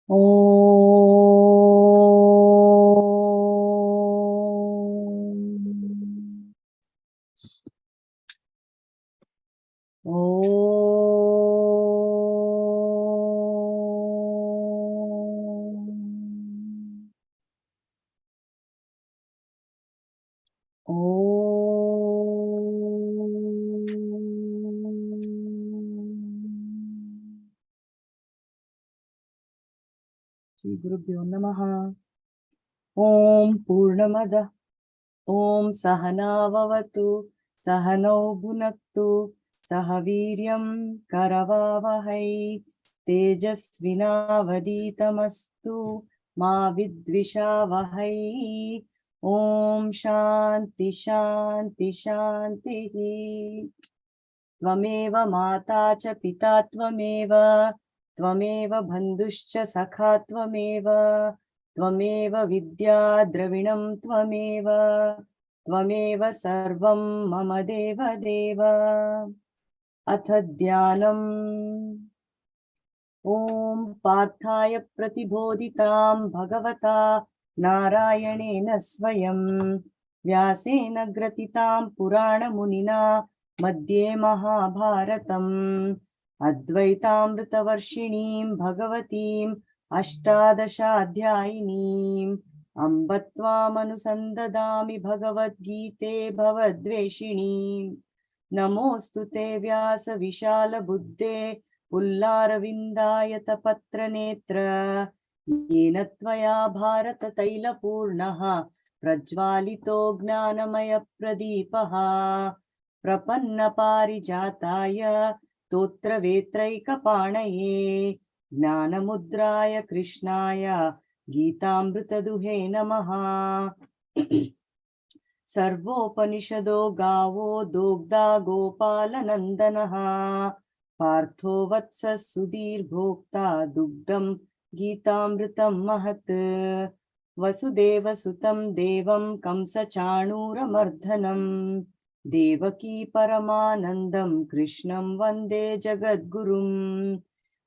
Om. Shri Gurubhyo Namaha. Om Purnamada. Om Sahana Vavatu. Sahano Bhunaktu. Sahaviryam Karavavahai. Tejasvinavaditamastu. Ma Vidvishavahai. Om Shanti Shanti Shanti. Tvameva Mata cha Pita Tvameva. Tvameva Bandhuscha Sakha Tvameva. Tvameva Vidya Dravinam Tvameva. Tvameva Sarvam Mama Deva Deva. Atha Dhyanam. Om Parthaya Pratibodhitam Bhagavata Narayanena Swayam Vyasena Gratitam Purana Munina Madhye Mahabharatam Advaitamrita Varshinim Bhagavatim Ashtadashadhyayinim Ambatvam Anusandadami Bhagavad Gite Bhavadveshinim Namostute Vyasa Vishala Buddhe Pullaravindaayata patra netra yena tvaya bharata taila purnaha prajvalito gnanamaya pradipaha prapanna parijataya totra vetraika panaye gnanamudraya krishnaya geetamrita duhe namaha. Sarvopanishado gavo dogda gopala nandanaha Partho vatsa sudhir bhokta dugdam geetamritam mahat Vasudeva sutam devam kamsa chanura mardhanam Devaki paramanandam krishnam vande jagadgurum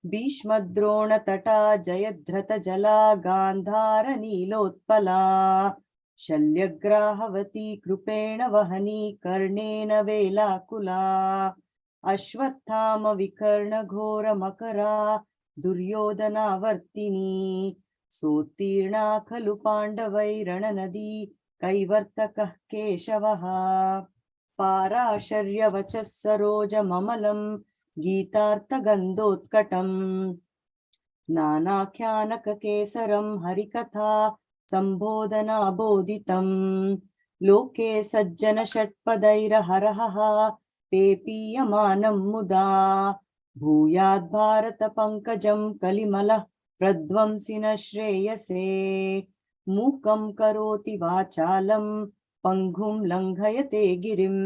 Bhishmadrona tata jayadhrata jala gandhara nilotpala Shalyagrahavati krupena vahani karnena velakula Ashwathama vikarna ghora makara duryodhana vartini sotirna khalu pandavai rananadi kaivartakah keshavaha parasharya vachas saroja mamalam geetartha gandhotkatam नानाख्यानक केसरम हरिकथा संबोधना बोधितम लोके सज्जन षट्पदैर हरहः पेपीयमानं मुदा भूयाद् भारत पंकजं कलिमलः प्रध्वंसिन श्रेयसे मूकं करोति वाचालं पंगुं लंघयते गिरिं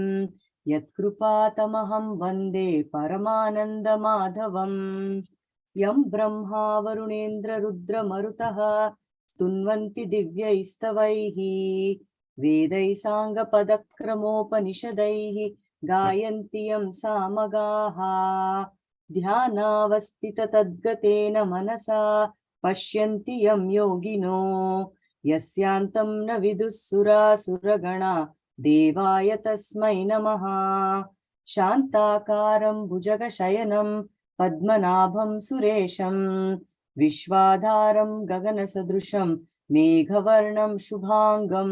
यत्कृपातमहं वन्दे परमानन्दमाधवम् यं ब्रह्मा वरुणेन्द्र रुद्र मरुतः स्तुन्वन्ति दिव्यैस्तवैः वेदैः साङ्गपदक्रमोपनिषदैः गायन्ति यं सामगाः ध्यानावस्थित तद्गतेन मनसा पश्यन्ति यं योगिनो यस्यान्तं न विदुःसुरासुरगणा देवाय तस्मै नमः शान्ताकारं भुजगशयनं पद्मनाभं सुरेशं विश्वाधारं गगनसदृशं मेघवर्णं शुभांगं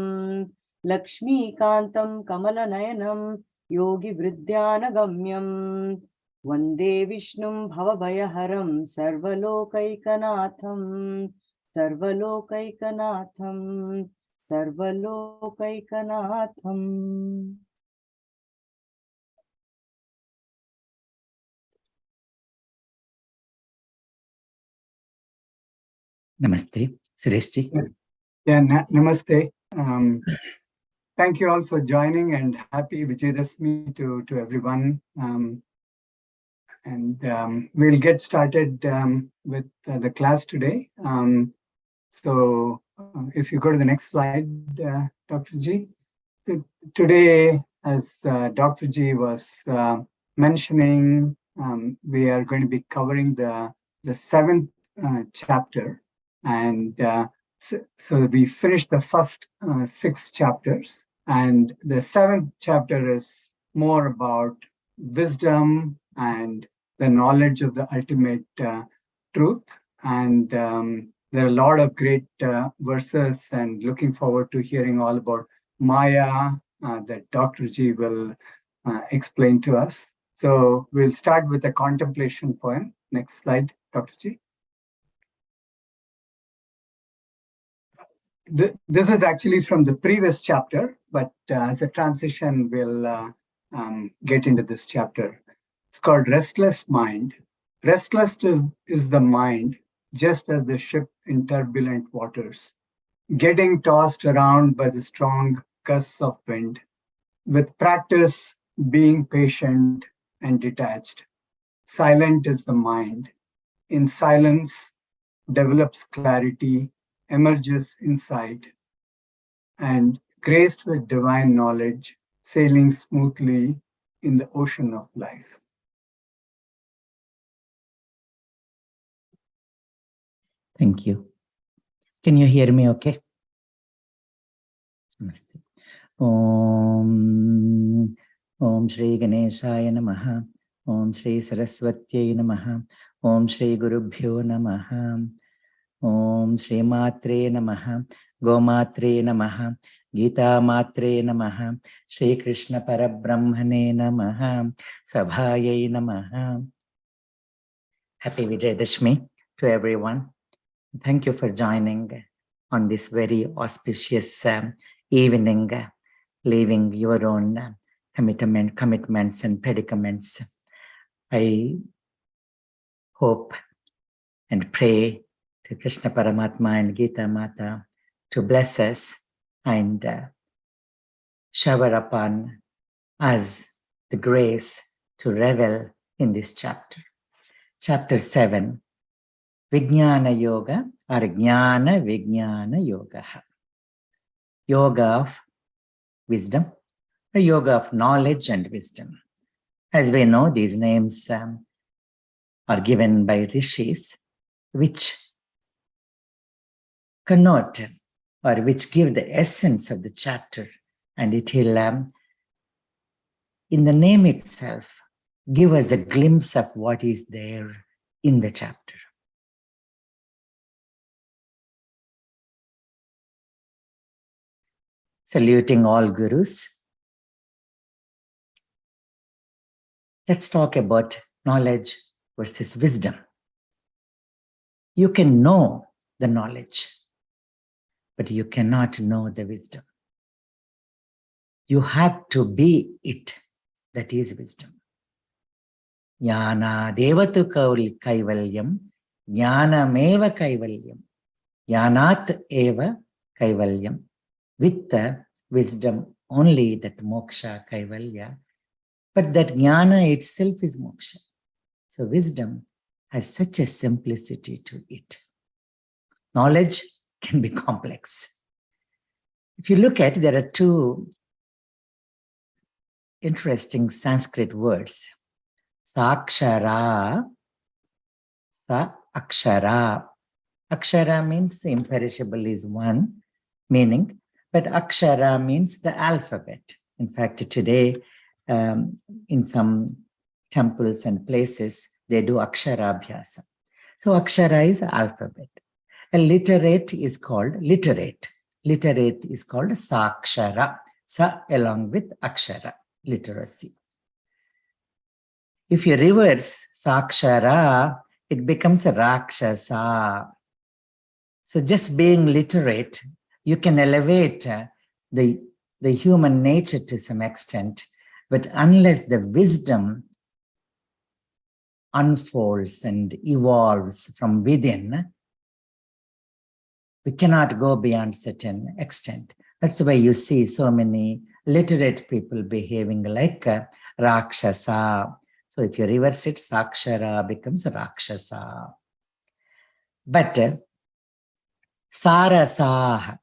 लक्ष्मीकान्तं कमलनयनं योगिवृद्ध्यानगम्यं वन्दे विष्णुं भवभयहरं सर्वलोकैकनाथं सर्वलोकैकनाथं सर्वलोकैकनाथम्. Namaste, Sureshji. Yeah, namaste. Thank you all for joining and happy Vijayadashmi to everyone. We'll get started with the class today. So if you go to the next slide, Dr. G. Today, as Dr. G was mentioning, we are going to be covering the seventh chapter And so we finished the first 6 chapters. And the 7th chapter is more about wisdom and the knowledge of the ultimate truth. And there are a lot of great verses, and looking forward to hearing all about Maya that Dr. G will explain to us. So we'll start with a contemplation poem. Next slide, Dr. G. This is actually from the previous chapter, but as a transition, we'll get into this chapter. It's called Restless Mind. Restless is the mind, just as the ship in turbulent waters, getting tossed around by the strong gusts of wind. With practice, being patient and detached. Silent is the mind. In silence, develops clarity, emerges insight, and graced with divine knowledge, sailing smoothly in the ocean of life. Thank you. Can you hear me okay? Namaste. Om Shri Ganeshaya Namaha. Om Shri Saraswatyai Namaha. Om Shri Gurubhyo Namaha. Om Shri Matre Namaha. Gomatre Namaha. Gita Matre Namaha. Shri Krishna Parabrahmane Namaha. Sabhayai Namaha. Happy Vijayadashmi to everyone. Thank you for joining on this very auspicious evening, leaving your own commitments and predicaments. I hope and pray to Krishna Paramatma and Gita Mata to bless us and shower upon us the grace to revel in this chapter. Chapter 7, Vijnana Yoga or Jnana Vijnana Yoga. Yoga of wisdom or yoga of knowledge and wisdom. As we know, these names are given by rishis, which connote or which give the essence of the chapter, and it will, in the name itself, give us a glimpse of what is there in the chapter. Saluting all gurus. Let's talk about knowledge versus wisdom. You can know the knowledge, but you cannot know the wisdom. You have to be it, that is wisdom. Jnana devatu kaivalyam, jnanameva kaivalyam, jnanat eva kaivalyam. With the wisdom only that moksha kaivalya, but that jnana itself is moksha. So wisdom has such a simplicity to it. Knowledge can be complex. If you look at, there are two interesting Sanskrit words. Sakshara, sa akshara. Akshara means imperishable is one meaning, but akshara means the alphabet. In fact, today, in some temples and places, they do akshara abhyasa. So akshara is alphabet. A literate is called literate. Literate is called sakshara. Sa along with akshara, literacy. If you reverse sakshara, it becomes rakshasa. So just being literate, you can elevate the human nature to some extent, but unless the wisdom unfolds and evolves from within, we cannot go beyond certain extent. That's why you see so many literate people behaving like Rakshasa. So if you reverse it, Sakshara becomes Rakshasa. But Sarasah,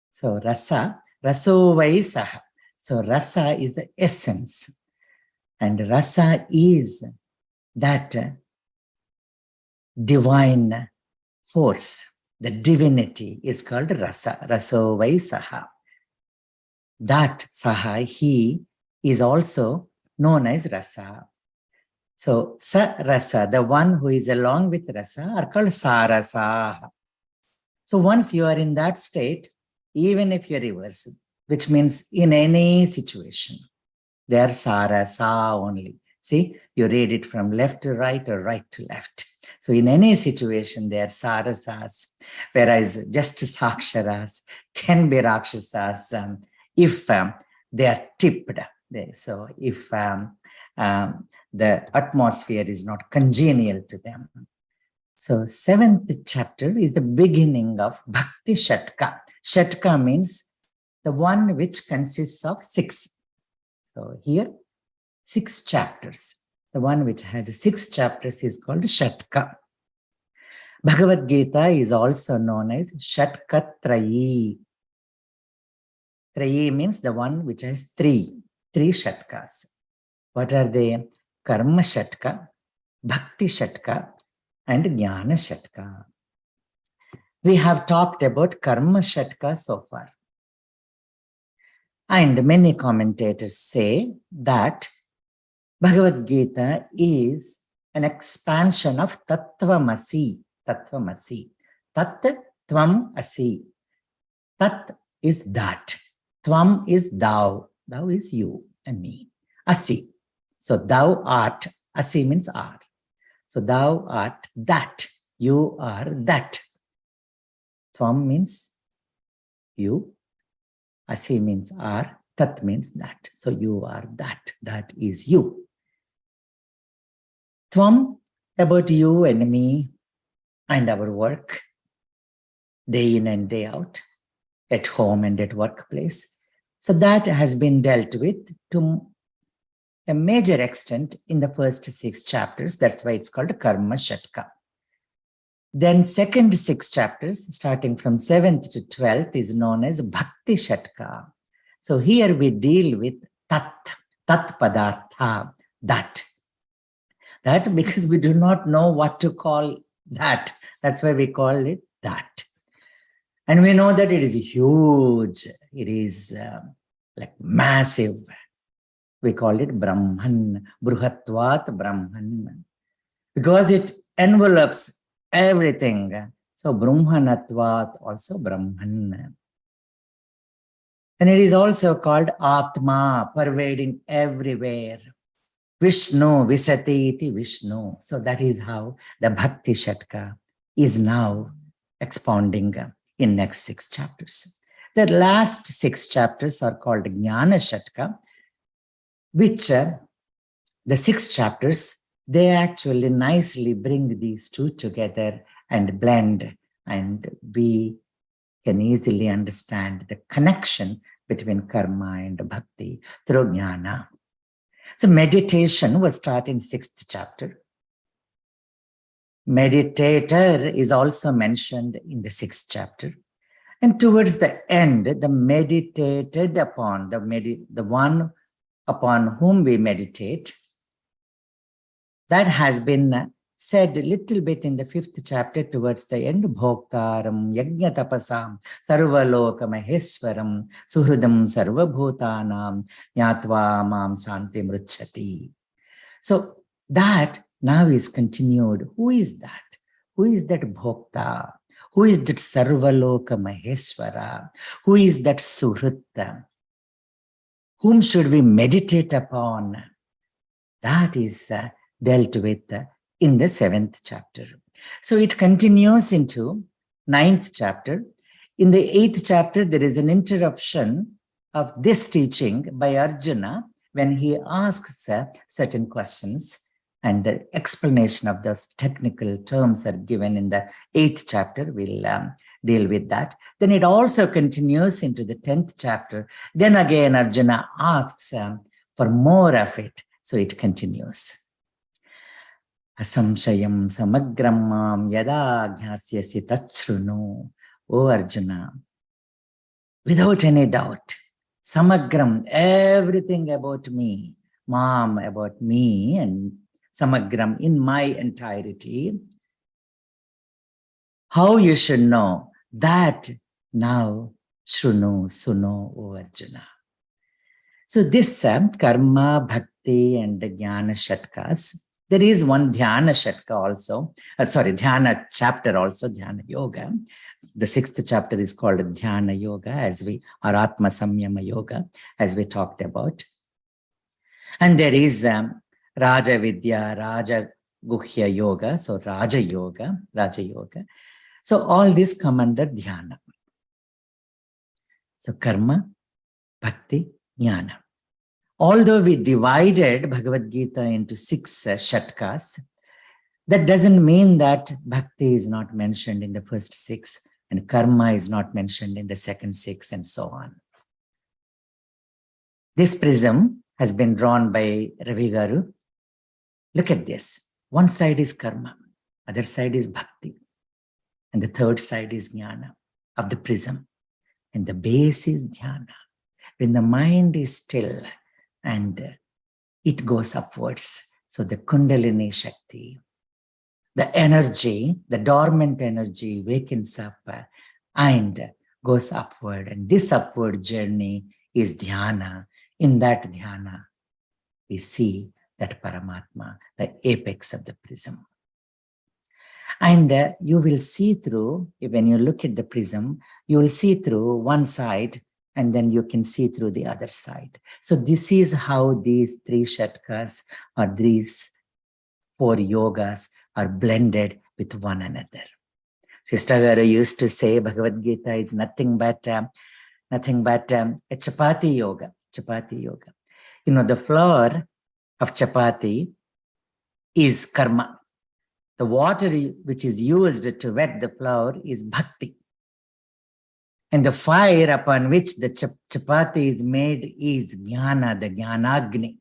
so rasa, raso vaisaha. So rasa is the essence. And rasa is that divine force the divinity, is called Rasa. Raso vai Saha. That Saha, he, is also known as Rasa. So Sa Rasa, the one who is along with Rasa, are called Sarasa. So once you are in that state, even if you're reversed, which means in any situation, they are Sarasa only. See, you read it from left to right or right to left. So in any situation, they are Sarasas, whereas just Saksharas can be Rakshasas if they are tipped. So if the atmosphere is not congenial to them. So 7th chapter is the beginning of Bhakti Shatka. Shatka means the one which consists of 6. So here, 6 chapters. The one which has 6 chapters is called Shatka. Bhagavad Gita is also known as Shatkatrayi. Trayi means the one which has 3 Shatkas. What are they? Karma Shatka, Bhakti Shatka, and Jnana Shatka. We have talked about Karma Shatka so far. And many commentators say that Bhagavad Gita is an expansion of Tattvamasi. Tattvamasi. Tat Tvam Asi. Tat is that. Tvam is thou. Thou is you and me. Asi. So thou art. Asi means are. So thou art that. You are that. Tvam means you. Asi means are. Tat means that. So you are that. That is you. Tvam, about you and me and our work, day in and day out, at home and at workplace. So that has been dealt with to a major extent in the first 6 chapters. That's why it's called Karma Shatka. Then second 6 chapters, starting from 7th to 12th, is known as Bhakti Shatka. So here we deal with Tat Padartha, that. That because we do not know what to call that. That's why we call it that. And we know that it is huge. It is like massive. We call it Brahman, Bruhatvat Brahman, because it envelopes everything. So Brahmanatvat, also Brahman. And it is also called Atma, pervading everywhere. Vishnu, Visati iti Vishnu. So that is how the Bhakti Shatka is now expounding in next 6 chapters. The last 6 chapters are called Jnana Shatka, which the 6 chapters, they actually nicely bring these two together and blend, and we can easily understand the connection between karma and bhakti through jnana. So meditation was taught in 6th chapter. Meditator is also mentioned in the 6th chapter. And towards the end, the meditated upon, the one upon whom we meditate, that has been said a little bit in the 5th chapter towards the end. Bhoktaram yajna tapasam sarvaloka maheswaram suhridam sarvabhutanam nyatva mam santi mruchati. So that now is continued. Who is that? Who is that Bhokta? Who is that Sarvaloka Maheswara? Who is that Suhrita? Whom should we meditate upon? That is dealt with in the 7th chapter. So it continues into 9th chapter. In the 8th chapter, there is an interruption of this teaching by Arjuna when he asks certain questions, and the explanation of those technical terms are given in the 8th chapter. We'll deal with that. Then it also continues into the 10th chapter. Then again, Arjuna asks for more of it. So it continues. Asamshayam samagram mam yada jnasyasi tachrunu. O Arjuna, without any doubt, samagram, everything about me, mam, about me, and samagram, in my entirety, How you should know that now Shrunu Suno, O Arjuna. So this karma, bhakti and jnana shatkas, there is one dhyana shatka also, dhyana chapter also, dhyana yoga. The 6th chapter is called dhyana yoga or atma samyama yoga, as we talked about. And there is Raja Vidya, Raja Guhya Yoga, so Raja Yoga. So all these come under dhyana. So karma, bhakti, jnana. Although we divided Bhagavad Gita into 6 shatkas, that doesn't mean that bhakti is not mentioned in the first 6 and karma is not mentioned in the second 6 and so on. This prism has been drawn by Ravi Garu. Look at this. One side is karma, other side is bhakti, and the third side is jnana of the prism. And the base is dhyana. When the mind is still and it goes upwards. So the Kundalini Shakti, the energy, the dormant energy wakens up and goes upward. And this upward journey is dhyana. In that dhyana, we see that Paramatma, the apex of the prism. And you will see through, when you look at the prism, you will see through one side and then you can see through the other side. So this is how these 3 shatkas or these 4 yogas are blended with one another. Sister Garu used to say Bhagavad Gita is nothing but a chapati yoga. Chapati yoga. You know, the flour of chapati is karma. The water which is used to wet the flour is bhakti. And the fire upon which the chapati is made is jnana, the jnanagni.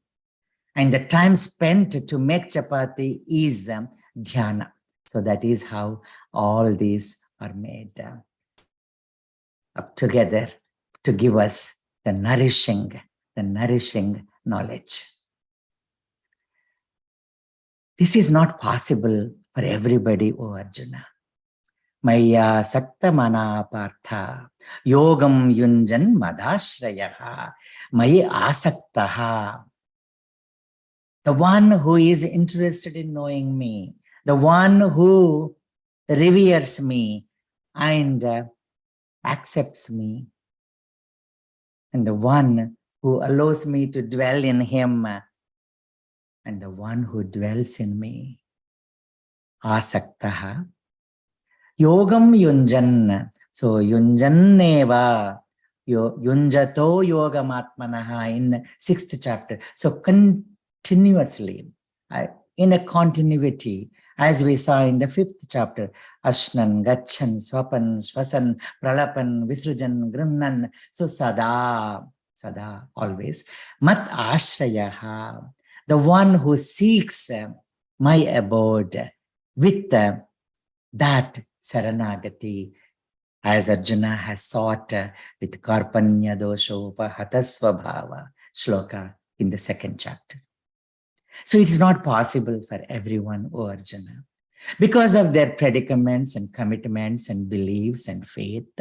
And the time spent to make chapati is dhyana. So that is how all these are made up together to give us the nourishing knowledge. This is not possible for everybody, O Arjuna. Maya sakta mana partha yogam yunjan madashrayaha mayi asaktaha. The one who is interested in knowing me, the one who reveres me and accepts me, and the one who allows me to dwell in him, and the one who dwells in me. Asaktaha. Yogam yunjan. So yunjanneva. Yunjato yogamatmanaha in 6th chapter. So continuously, in a continuity, as we saw in the 5th chapter, Ashnan, Gachan, Swapan, Shvasan, Pralapan, Visrujan, Grimnan. So sada, always. Mat ashrayaha. The one who seeks my abode with that Saranagati, as Arjuna has sought with Karpanya Doshopa Hatasvabhava shloka in the 2nd chapter. So it is not possible for everyone, O Arjuna, because of their predicaments and commitments and beliefs and faith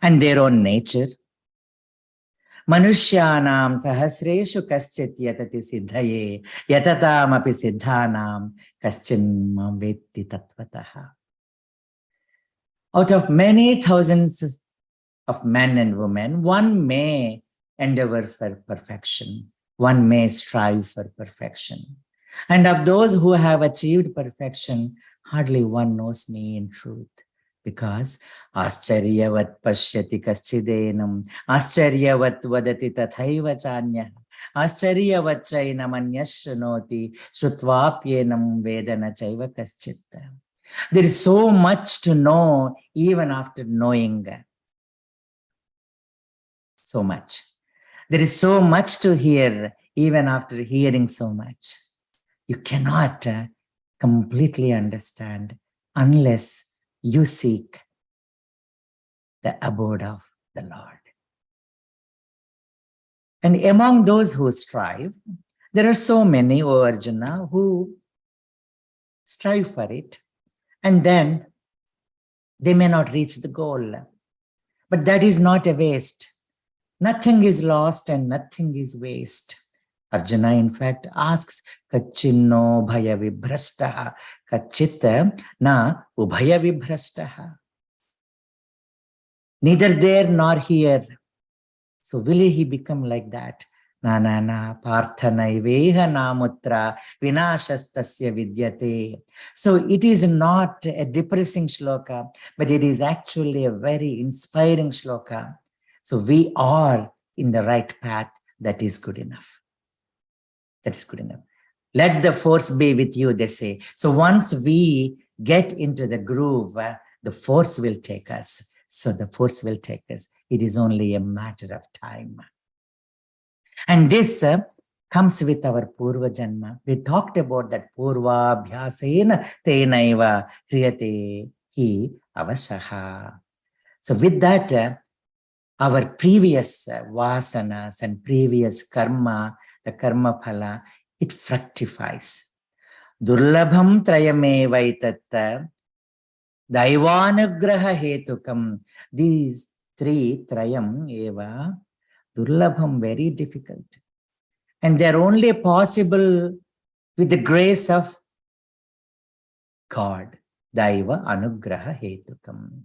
and their own nature. Manushyanam sahasreshu kaschit yatati siddhaye yatatam api siddhanam kaschin mam vetti tattvataha. Out of many thousands of men and women, one may endeavor for perfection. One may strive for perfection. And of those who have achieved perfection, hardly one knows me in truth. Because ascharyavat pashyati kaschidenam, ascharyavat vadati tathaiva chanyah, ascharyavat chainam anyashrunoti, shrutvapyenam vedana chaiva kaschita. There is so much to know even after knowing so much. There is so much to hear even after hearing so much. You cannot completely understand unless you seek the abode of the Lord. And among those who strive, there are so many, O Arjuna, who strive for it. And then They may not reach the goal, but that is not a waste. Nothing is lost and nothing is waste. Arjuna, in fact, asks, Kachinno bhaya vibhrastaha, kachit na ubhaya vibhrastaha. Neither there nor here. So will he become like that? Na na na parthanaiveha namutra vinashastasya vidyate. So it is not a depressing shloka, but it is actually a very inspiring shloka. So we are in the right path. That is good enough. That is good enough. Let the force be with you, they say. So once we get into the groove, the force will take us. So the force will take us. It is only a matter of time. And this comes with our Purva Janma. We talked about that Purva Bhyasena Tenaiva Hriyate Hi Avashaha. So with that, our previous vasanas and previous karma, the karma phala, it fructifies. Durlabham trayamevaitat daivanugraha hetukam. These three, trayam eva, durlabham, very difficult. And they're only possible with the grace of God. Daiva anugraha hetukam.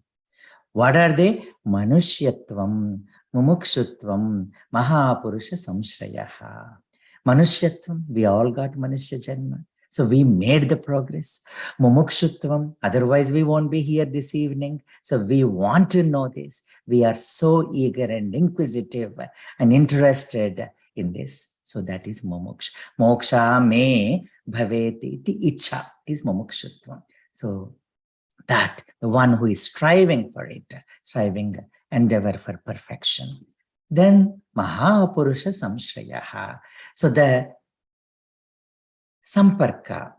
What are they? Manushyatvam, mumukshutvam, mahapurusha samshrayaha. Manushyatvam, we all got Manushya Janma. So we made the progress. Mumukshutvam, otherwise we won't be here this evening. So we want to know this. We are so eager and inquisitive and interested in this. So that is mumuksha. Moksha me bhaveti iti icha is mumukshutvam. So that, the one who is striving for it, striving, endeavor for perfection. Then Mahapurusha Samshrayaha. So the samparka,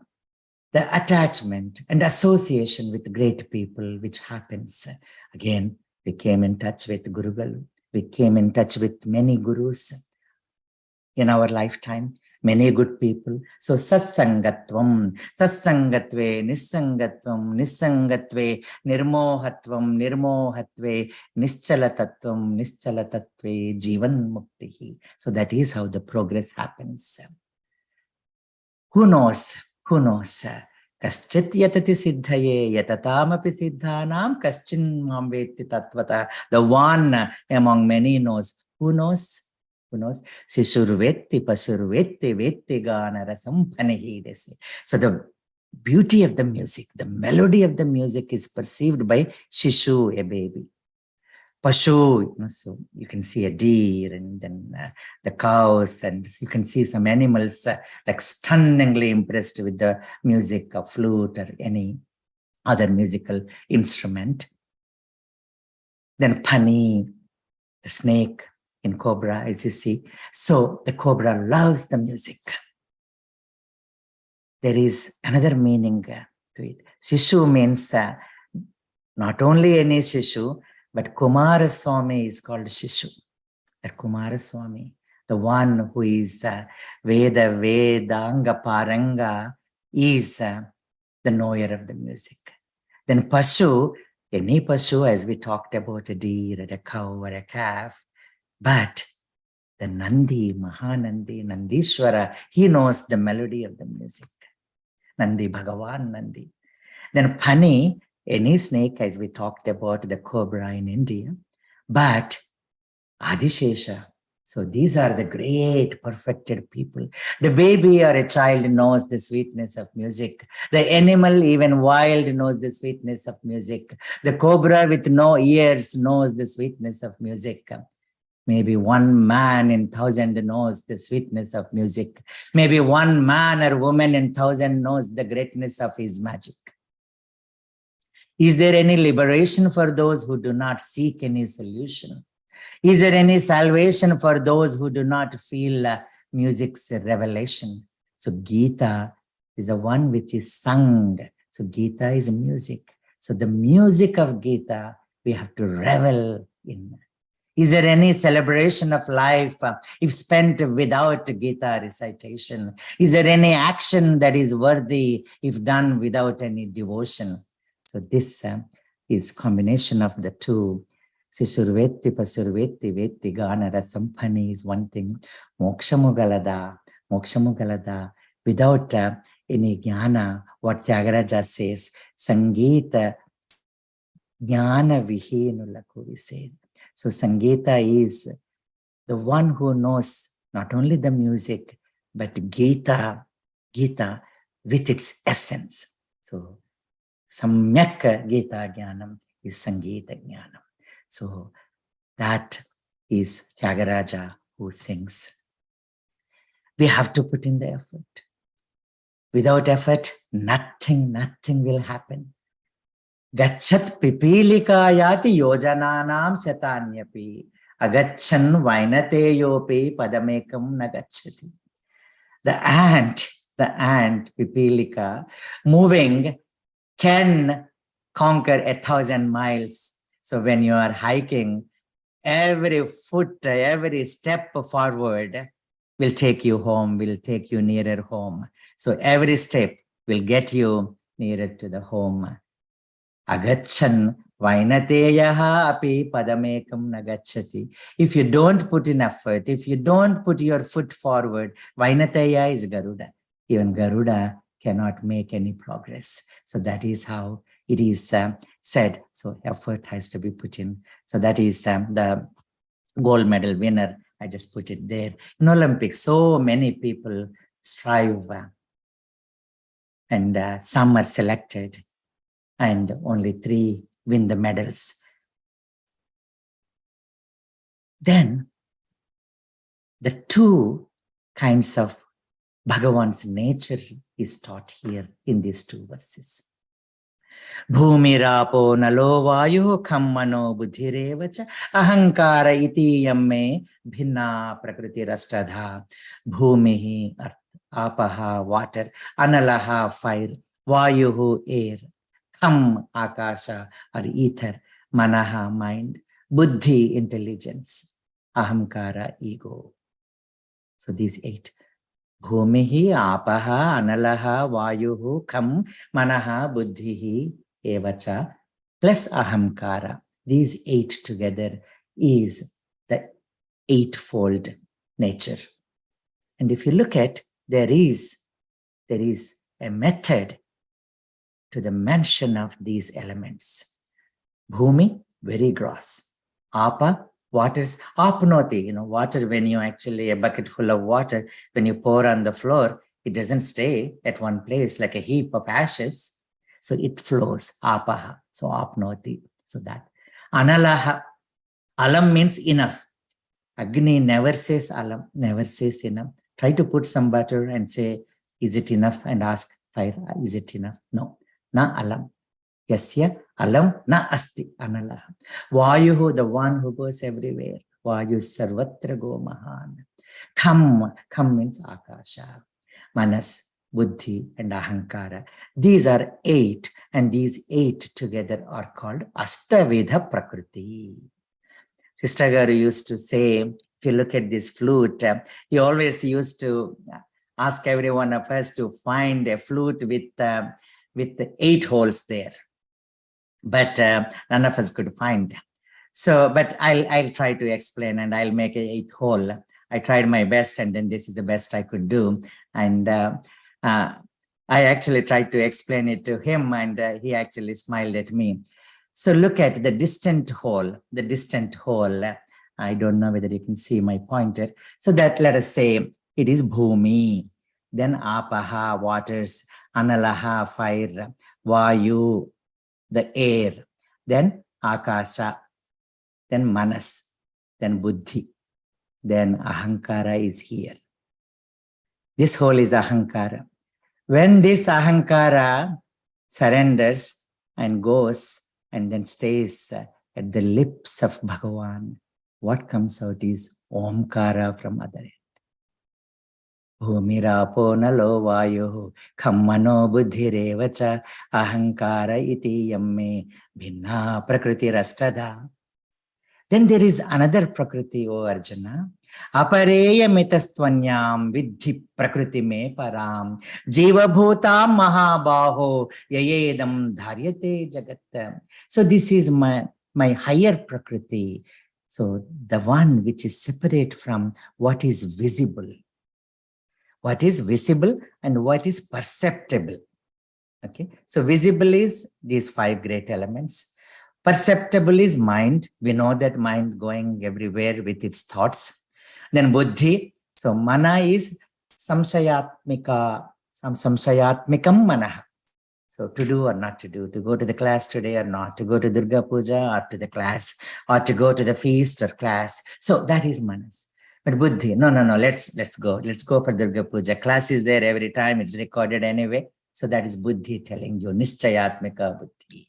the attachment and association with great people, which happens. Again, we came in touch with Gurugal. We came in touch with many gurus in our lifetime. Many good people. So satsangatvam, satsangatve, nissangatvam, nissangatve, nirmohatvam, nirmohatve, nischalatatvam, nischalatatve, jivan muktihi. So that is how the progress happens. Who knows? Who knows? Kaschit yatati siddhaye, yatatamapi siddhanam, kaschin mamveti tatvata. The one among many knows. Who knows? Who knows? Sishurvetti pasurvetti vetti gana rasam panehi, they say. So the beauty of the music, the melody of the music is perceived by Shishu, a baby. Pashu, so you can see a deer and then the cows, and you can see some animals like stunningly impressed with the music of flute or any other musical instrument. Then Pani, the snake in cobra, as you see. So the cobra loves the music. There is another meaning to it. Shishu means not only any Shishu, but Kumaraswamy is called Shishu. That Kumaraswamy, the one who is Veda, Vedanga, Paranga, is the knower of the music. Then Pashu, any Pashu, as we talked about, a deer, or a cow, or a calf. But the Nandi, Mahanandi, Nandishwara, he knows the melody of the music. Nandi, Bhagavan Nandi. Then Pani, any snake, as we talked about, the cobra in India. But Adishesha. So these are the great perfected people. The baby or a child knows the sweetness of music. The animal, even wild, knows the sweetness of music. The cobra with no ears knows the sweetness of music. Maybe one man in 1,000 knows the sweetness of music. Maybe one man or woman in 1,000 knows the greatness of his magic. Is there any liberation for those who do not seek any solution? Is there any salvation for those who do not feel music's revelation? So Gita is the one which is sung. So Gita is music. So the music of Gita, we have to revel in. Is there any celebration of life if spent without Gita recitation? Is there any action that is worthy if done without any devotion? So this is combination of the two. Sisurvetti pasurvetti vetti gana rasampani is one thing. Mokshamugalada, without any jnana, what Tyagaraja says, Sangeeta jnana vihenulaku, we say. So Sangeeta is the one who knows not only the music, but Gita with its essence. So Samyak Gita Jnanam is Sangeeta Jnanam. So that is Tyagaraja who sings. We have to put in the effort. Without effort, nothing will happen. Gachat pipilikayati yojananam shatanyapi. Agachan vainateyopi padamekam nagachati. The ant, pipilika, moving can conquer 1,000 miles. So when you are hiking, every foot, every step forward will take you home, will take you nearer home. So every step will get you nearer to the home. Agachan vainateyaha api padamekam nagachati. If you don't put in effort, if you don't put your foot forward, vainateya is Garuda. Even Garuda cannot make any progress. So that is how it is said. So effort has to be put in. So that is the gold medal winner. I just put it there. In Olympics, so many people strive and some are selected and only 3 win the medals. Then the 2 kinds of Bhagavan's nature is taught here in these 2 verses. Bhumirapo nalo vayu kammano buddhirevacha ahankara iti yamme bhinna prakriti rastadha. Bhumihi apaha water, analaha fire, vayuhu air, kam akasha or ether, manaha mind, buddhi intelligence, ahamkara ego. So these 8. Bhumihi apaha analaha vayuhu kam manaha buddhihi evacha plus ahamkara. These 8 together is the 8-fold nature. And if you look at, there is a method to the mention of these elements. Bhumi, very gross. Apa, waters, apnoti, water, when you actually, a bucket full of water, when you pour on the floor, it doesn't stay at one place like a heap of ashes. So it flows, apaha, so apnoti, so that. Analaha, alam means enough. Agni never says alam, never says enough. Try to put some butter and say, is it enough? And ask fire, is it enough? No, na alam. Yasya alam na asti analaha. Vayuhu, the one who goes everywhere. Vayu sarvatra go mahan. Kam means akasha. Manas, buddhi and ahankara. These are 8, and these 8 together are called Ashtavedha Prakriti. Sister Garu used to say, if you look at this flute, he always used to ask every one of us to find a flute with 8 holes there. But none of us could find. So, but I'll try to explain, and I'll make a 8th hole. I tried my best, and then this is the best I could do. And I actually tried to explain it to him, and he actually smiled at me. So look at the distant hole, I don't know whether you can see my pointer. So that, let us say, it is Bhumi, then Apaha, waters, Analaha, fire, Vayu, the air, then Akasha, then Manas, then Buddhi, then Ahankara is here. This whole is Ahankara. When this Ahankara surrenders and goes and then stays at the lips of Bhagavan, what comes out is Omkara from other end. Bhumirapo nalo vayu kammano buddhirevacha ahankara iti yamme bhinna prakriti rastadha. Then there is another Prakriti, O Arjuna. Apareya mitastvanyam vidhi prakriti me param jiva bhutam mahabaho yayedam dharyate jagat. So this is my higher Prakriti. So the one which is separate from what is visible. What is visible and what is perceptible. Okay, so visible is these 5 great elements. Perceptible is mind. We know that mind going everywhere with its thoughts. Then buddhi. So mana is samshayatmikam manah. So to do or not to do, to go to the class today or not, to go to Durga Puja or to the class, or to go to the feast or class. So that is manas. But buddhi, no, let's go. Let's go for Durga Puja. Class is there every time. It's recorded anyway. So that is buddhi telling you, nischayatmika buddhi.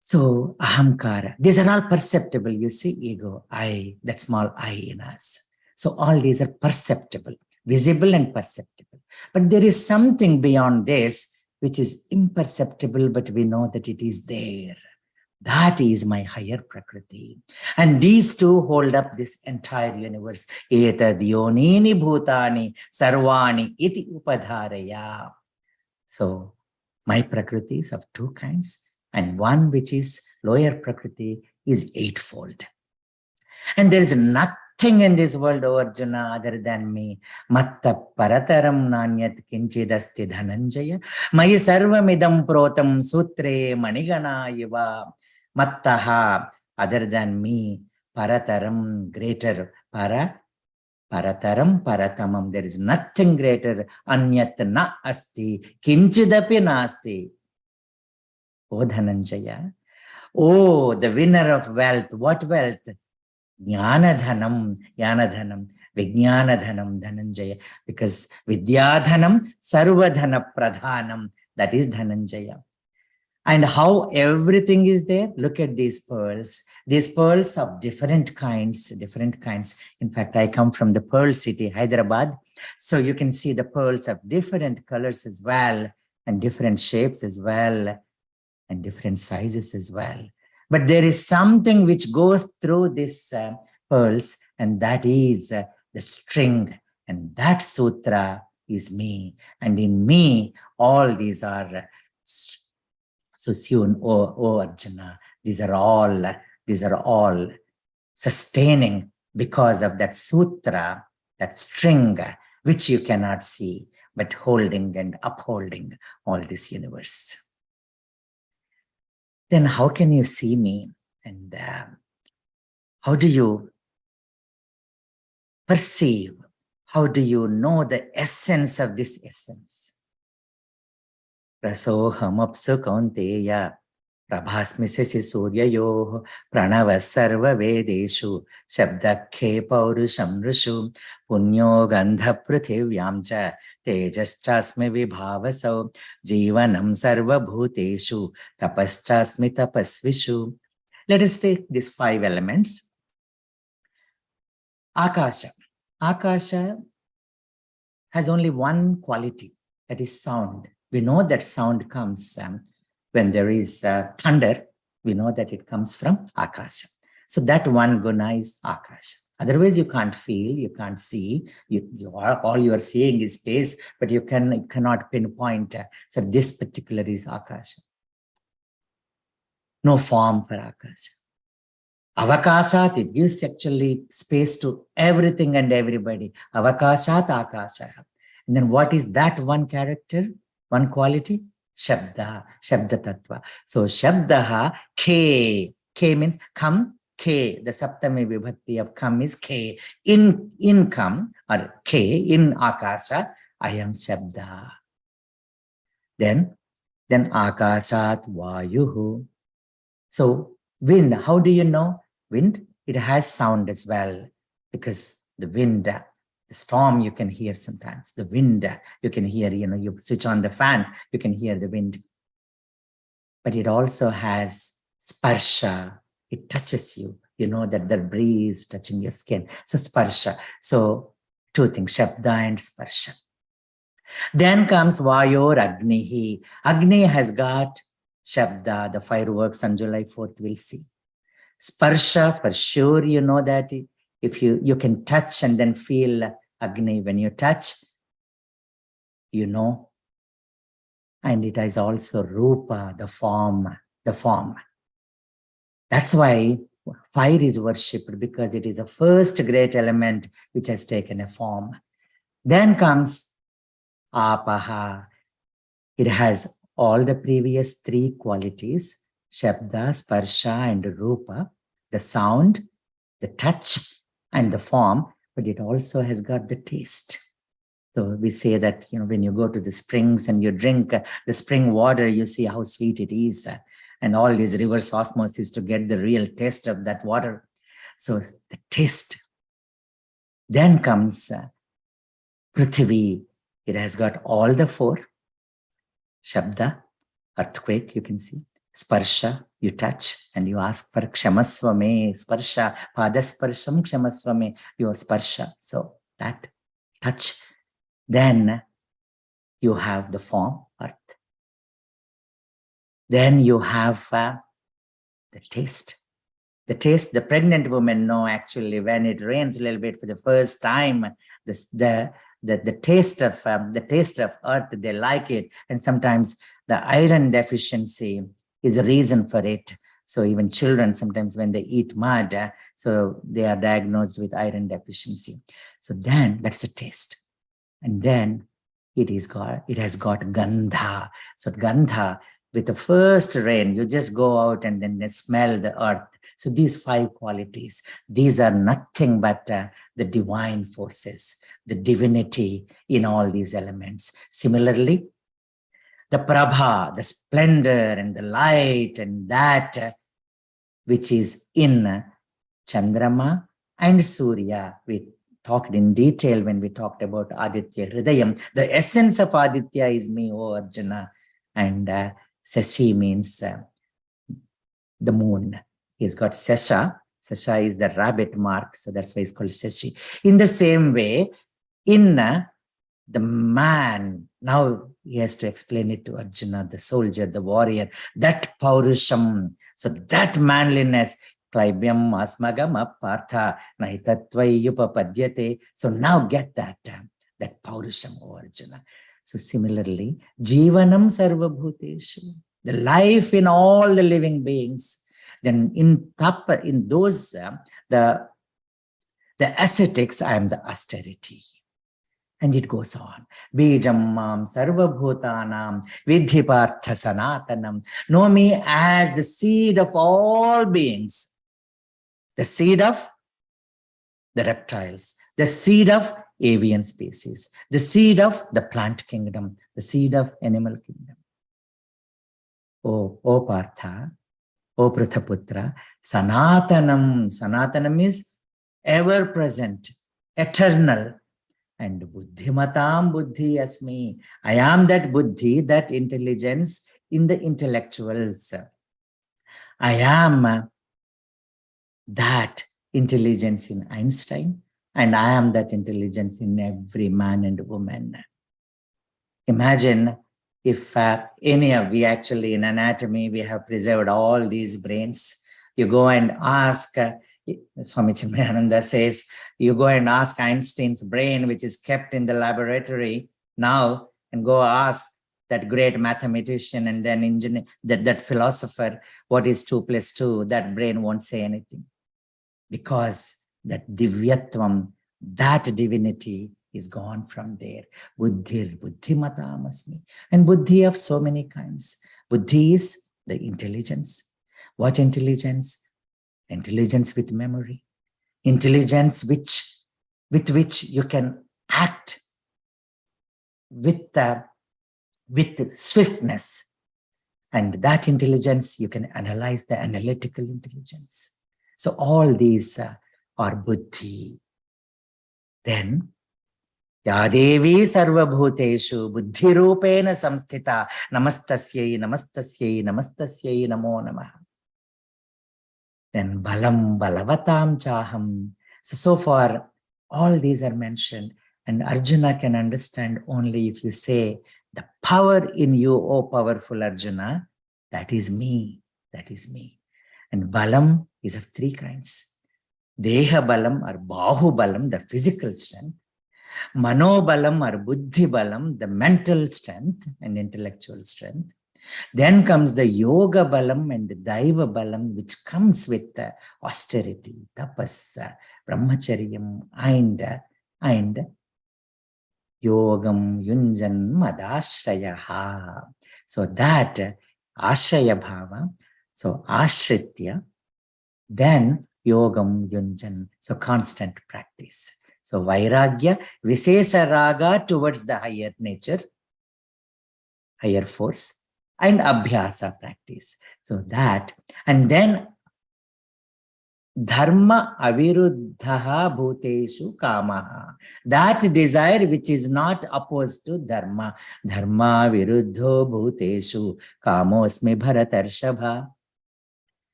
So ahamkara, these are all perceptible. You see, ego, I, that small I in us. So all these are perceptible, visible and perceptible. But there is something beyond this which is imperceptible, but we know that it is there. That is my higher Prakriti. And these two hold up this entire universe. Etad yonini bhutani sarvani iti upadharaya. So my Prakriti is of 2 kinds. And one which is lower Prakriti is 8-fold. And there is nothing in this world, O Arjuna, other than me. Matta parataram nanyat kinchidasti dhananjaya. Mayi sarvamidam protam sutre manigana yiva. Mattaha, other than me. Parataram, greater. Parataram, paratamam. There is nothing greater. Anyat na asti. Kinchidapi nasti. O Dhananjaya. Oh, the winner of wealth. What wealth? Jnanadhanam, Vijnanadhanam, Dhananjaya. Because Vidyadhanam, Sarvadhana Pradhanam. That is Dhananjaya. And how everything is there? Look at these pearls. These pearls of different kinds. In fact, I come from the Pearl City, Hyderabad. So you can see the pearls of different colors as well, and different shapes as well, and different sizes as well. But there is something which goes through these pearls, and that is the string. And that sutra is me. And in me, all these are. So soon, O Arjuna, these are all sustaining because of that sutra, that string, which you cannot see, but holding and upholding all this universe. Then how can you see me? And how do you perceive? How do you know the essence of this essence? Rasoham apsu kaunteya prabhasmi sasi suryayoh pranava sarva vedeshu shabdakhe paurusham rishu punyo gandha prithivyamcha tejaschasmi vibhavasau jivanam sarva bhuteshu tapaschasmi tapasvishu. Let us take these 5 elements. Akasha. Akasha has only one quality, that is sound. We know that sound comes when there is thunder. We know that it comes from Akasha. So that one guna is Akasha. Otherwise, you can't feel, you can't see. All you are seeing is space, but you cannot pinpoint. So this particular is Akasha. No form for Akasha. Avakashat, it gives actually space to everything and everybody. Avakashat Akasha. And then what is that one character? One quality? Shabda, Shabda Tattva. So Shabdaha, K. K means come, K. The Saptami Vibhakti of come is K. In come, or K, in Akasha, I am Shabda. Then Akashat Vayuhu. So wind, how do you know? Wind, it has sound as well, because the wind, the storm you can hear sometimes. The wind you can hear, you switch on the fan, you can hear the wind. But it also has sparsha. It touches you. You know that the breeze touching your skin. So sparsha. So 2 things, Shabda and sparsha. Then comes Vayor Agnihi. Agni has got Shabda, the fireworks on July 4th, we'll see. Sparsha, for sure, you know that if you can touch and then feel Agni when you touch, you know. And it is also Rupa, the form, the form. That's why fire is worshipped, because it is the first great element which has taken a form. Then comes Apaha. It has all the previous three qualities, Shabda, Sparsha, and Rupa, the sound, the touch, and the form, but it also has got the taste. So we say that, when you go to the springs and you drink the spring water, you see how sweet it is. And all these reverse osmosis to get the real taste of that water. So the taste. Then comes Prithvi. It has got all the four. Shabda, earthquake, you can see. Sparsha, you touch and you ask for Kshamaswame. Sparsha, Padasparsham Kshamaswame, your Sparsha. So that touch. Then you have the form, earth. Then you have the taste. The taste, the pregnant women know actually when it rains a little bit for the first time, the taste of earth, they like it. And sometimes the iron deficiency is a reason for it. So even children, sometimes when they eat mud, so they are diagnosed with iron deficiency. So then that's a taste. And then it has got Gandha. So Gandha, with the first rain, you just go out and then they smell the earth. So these five qualities, these are nothing but the divine forces, the divinity in all these elements. Similarly, the Prabha, the splendor and the light and that which is in Chandrama and Surya. We talked in detail when we talked about Aditya Hridayam. The essence of Aditya is me, O Arjuna. And Sashi means the moon. He's got Sasha. Sasha is the rabbit mark. So that's why it's called Sashi. In the same way, in the man, now he has to explain it to Arjuna, the soldier, the warrior, that Paurusham. So that manliness, Klaibyam asmagam apartha nahitatvaiyupapadyate. So now get that Paurusham, O Arjuna. So similarly, Jivanam sarvabhuteshu, the life in all the living beings. Then in tapa, in those, the ascetics, I am the austerity. And it goes on. Bijam mam sarvabhutanam vidhi partha sanatanam. Know me as the seed of all beings. The seed of the reptiles, the seed of avian species, the seed of the plant kingdom, the seed of animal kingdom. O Partha, O Prithaputra, Sanatanam. Sanatanam is ever present, eternal. And Buddhimatam Buddhi Asmi. I am that Buddhi, that intelligence in the intellectuals. I am that intelligence in Einstein, and I am that intelligence in every man and woman. Imagine if we actually in anatomy, we have preserved all these brains. You go and ask, Swami Chinmayananda says, you go and ask Einstein's brain, which is kept in the laboratory now, and go ask that great mathematician and then engineer, that philosopher, what is 2 + 2? That brain won't say anything. Because that divyatvam, that divinity is gone from there. Buddhir buddhimatam asmi. And buddhi of so many kinds. Buddhi is the intelligence. What intelligence? Intelligence with memory. Intelligence with which you can act with swiftness. And that intelligence, you can analyze the analytical intelligence. So all these are buddhi. Then, Yadevi sarvabhuteshu buddhirupena samsthita namastasyai namastasyai namastasyai namo namaha. Then balam balavatam chaham. So far, all these are mentioned, and Arjuna can understand only if you say, the power in you, O powerful Arjuna, that is me, that is me. And balam is of three kinds. Deha balam or bahu balam, the physical strength. Mano balam or buddhi balam, the mental strength and intellectual strength. Then comes the yoga balam and daiva balam, which comes with austerity, tapas, brahmacharyam, and yogam yunjan madashrayaha. So that ashraya bhava, so ashritya, then yogam yunjan, so constant practice. So vairagya, visesha raga towards the higher nature, higher force, and abhyasa practice. So that, and then dharma aviruddhaha bhuteshu kamaha. That desire which is not opposed to dharma. Dharma viruddho bhuteshu kamosmi bharatarshabha.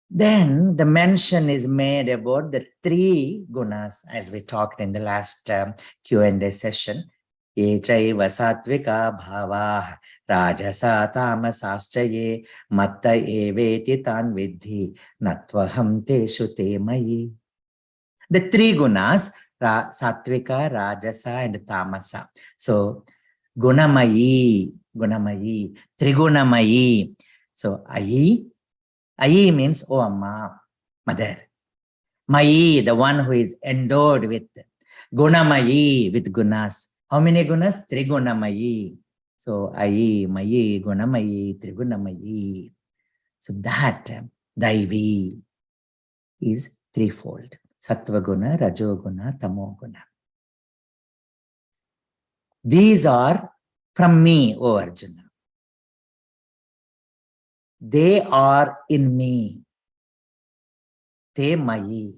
Then the mention is made about the three gunas, as we talked in the last Q&A session. Echaiva satvika bhava rajasa tamasaschaye matta eveti tan vidhi natvaham teshu te mayi. The three gunas, satvika, rajasa, and tamasa. So gunamayi, trigunamayi. So ayi means, oh Amma, mother. Mayi, the one who is endowed with gunamayi, with gunas. How many gunas? Trigunamayi. So ayi, mayi, gunamayi, trigunamayi. So that daivi is threefold. Sattva guna, rajo guna, tamo guna. These are from me, O Arjuna. They are in me. Te mayi.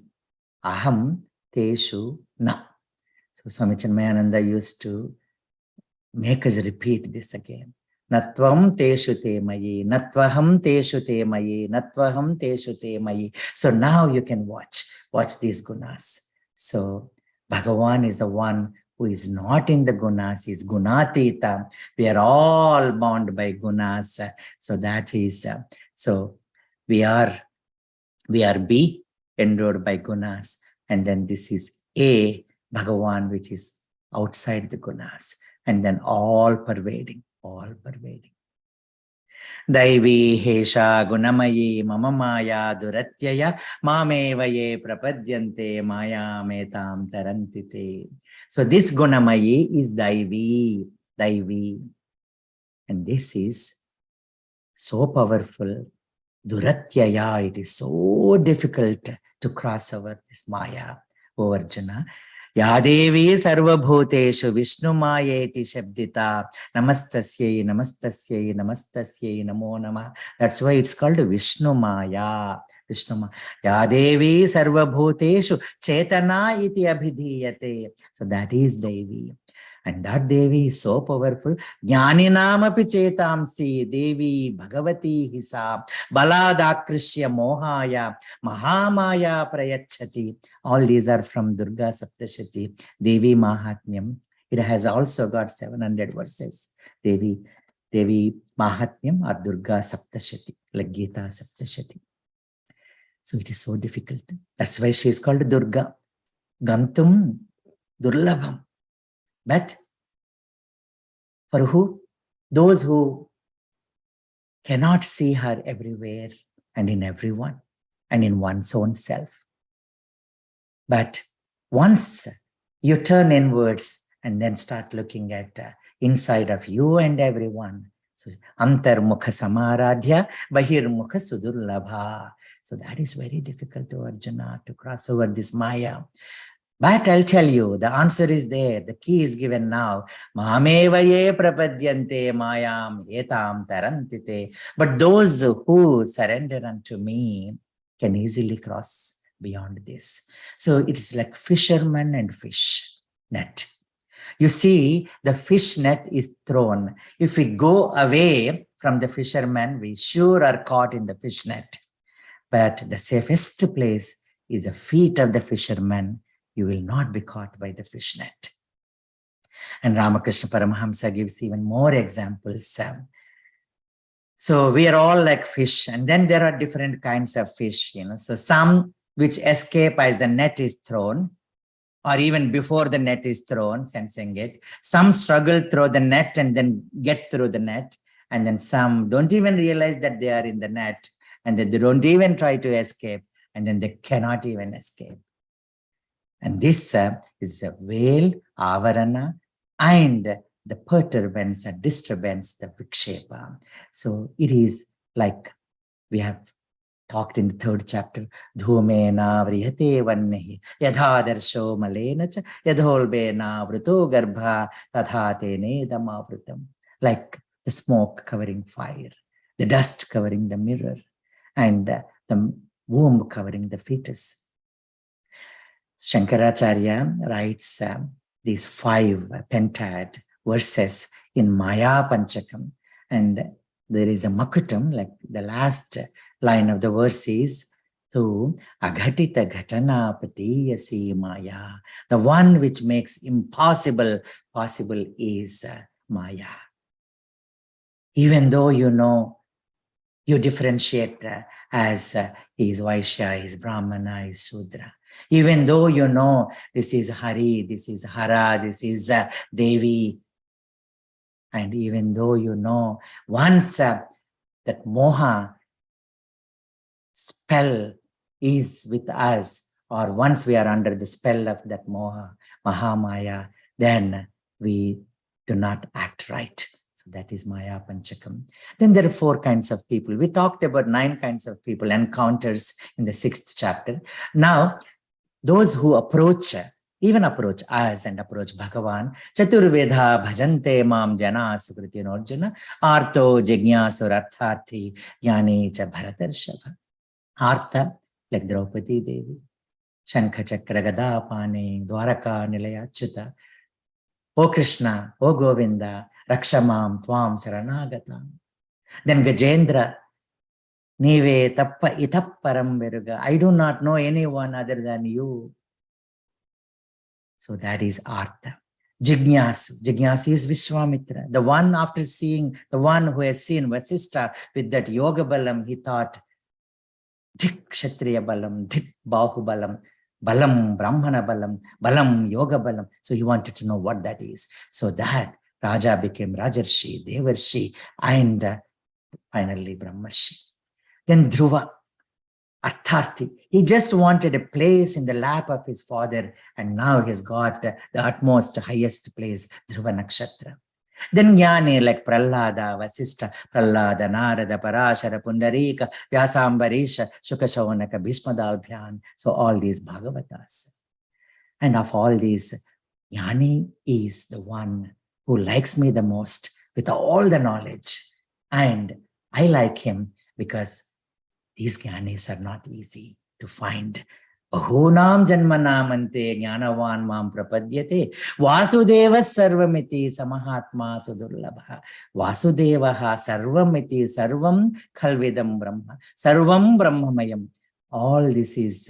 Aham teshu na. So Swami Chinmayananda used to make us repeat this again. Natvam teshu te mayi. Natvaham teshu te mayi. Natvaham teshu te mayi. So now you can watch these gunas. So Bhagavan is the one who is not in the gunas, is gunatita. We are all bound by gunas. So that is, so we are B, endowed by gunas. And then this is A, Bhagavan, which is outside the gunas. And then all pervading. Daivi hesha gunamayi mama maya duratyaya mameva ye prapadyante maya metam tarantite. So this gunamayi is daivi. And this is so powerful. Duratyaya, it is so difficult to cross over this maya, O Arjuna. Yadevi sarvabhuteshu Vishnu mayeti shabdita namastasyai namo namah. That's why it's called Vishnu maya. Yadevi sarvabhuteshu chetana iti abhidhiyate. So that is Devi. And that Devi is so powerful. Jnaninamapi chetamsi Devi Bhagavati hisa baladakrisya mohaya mahamaya prayachati. All these are from Durga Saptashati, Devi Mahatmyam. It has also got 700 verses. Devi Mahatmyam or Durga Saptashati, like Gita Saptashati. So it is so difficult. That's why she is called Durga. Gantum Durlabham. But for who? Those who cannot see her everywhere and in everyone and in one's own self. But once you turn inwards and then start looking at inside of you and everyone. So antarmukha samaradhya bahirmukha sudurlabha. So that is very difficult to Arjuna to cross over this maya. But I'll tell you, the answer is there. The key is given now. Mameva ye prapadyante mayam etam tarantite. But those who surrender unto me can easily cross beyond this. So it is like fisherman and fish net. You see, the fish net is thrown. If we go away from the fisherman, we sure are caught in the fish net. But the safest place is the feet of the fisherman. You will not be caught by the fish net. And Ramakrishna Paramahamsa gives even more examples. So we are all like fish, and then there are different kinds of fish, So some which escape as the net is thrown, or even before the net is thrown, sensing it. Some struggle through the net and then get through the net. And then some don't even realize that they are in the net, and then they don't even try to escape, and then they cannot even escape. And this is a veil, avarana, and the perturbance and disturbance, the vikshepa. So it is like we have talked in the 3rd chapter, dhumena vrihate vannehi yadhadarsho malena cha yadholbena vruto garbha tathate nedamavrutam. Like the smoke covering fire, the dust covering the mirror, and the womb covering the fetus. Shankaracharya writes these 5 pentad verses in Maya Panchakam, and there is a makutam, like the last line of the verse is, to aghatita ghatana patiyasi maya. The one which makes impossible possible is Maya. Even though you differentiate as he is Vaishya, he is Brahmana, he is Shudra. Even though this is Hari, this is Hara, this is Devi. And even though once that moha spell is with us, or once we are under the spell of that moha, Mahamaya, then we do not act right. So that is Maya Panchakam. Then there are 4 kinds of people. We talked about 9 kinds of people, encounters in the 6th chapter. Now, those who even approach us and approach Bhagavan, Chaturvedha bhajante mam jana sukriti norjuna, artho jignasur artharthi jnani cha bharatarshava. Artha, like Draupadi Devi, Shankha Chakra Gada Pane, Dwaraka Nilaya Achyuta. O Krishna, O Govinda, Rakshamam Tvam Saranagatam. Then Gajendra, Nive Tappa Itapparam Veruga. I do not know anyone other than you. So that is Artha. Jignasu. Jignasu is Vishwamitra. The one after seeing, the one who has seen Vasistha with that Yoga Balam, he thought, Dhik Kshatriya Balam, Dhik Bahu Balam, Balam Brahmana Balam, Balam Yoga Balam. So he wanted to know what that is. So that Raja became Rajarshi, Devarshi, and finally Brahmarshi. Then Dhruva, Artharthi. He just wanted a place in the lap of his father, and now he's got the utmost, highest place, Dhruva Nakshatra. Then Jnani, like Prahlada, Vasistha, Prahlada, Narada, Parashara, Pundarika, Vyasambarisha, Shukashavanaka, Bhishmadalbhyan. So all these Bhagavatas. And of all these, Jnani is the one who likes me the most with all the knowledge. And I like him because these Jnanis are not easy to find. Bahunam janmanamante jnanavan mam prapadyate Vasudeva sarvamiti samahatma sudurlabha. Vasudevaha sarvamiti sarvam khalvidam brahma. Sarvam brahmamayam. All this is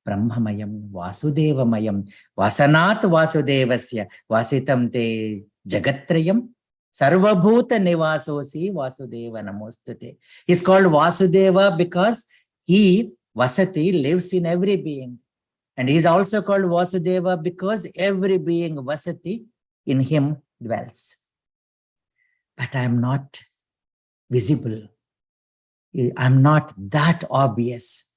brahmamayam, vasudevamayam. Vasanat vasudevasya vasitam te jagatrayam. Sarvabhuta nivasosi Vasudeva namostute. He's called Vasudeva because he, Vasati, lives in every being. And he's also called Vasudeva because every being, Vasati, in him dwells. But I'm not visible. I'm not that obvious.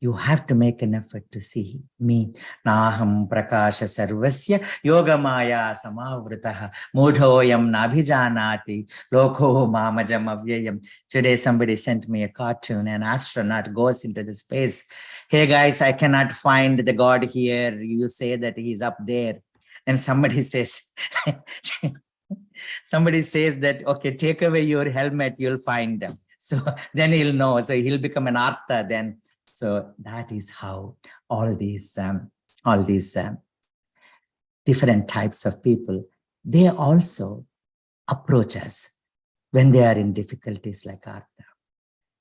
You have to make an effort to see me. Naham prakasha sarvasya yogamaya samavritaha mudhoyam nabhijanati lokho mamajam avyayam. Today somebody sent me a cartoon. An astronaut goes into the space. Hey guys, I cannot find the God here. You say that he's up there. And somebody says, that, okay, take away your helmet, you'll find them. So then he'll know. So he'll become an Artha then. So that is how all these different types of people, they also approach us when they are in difficulties like Artha.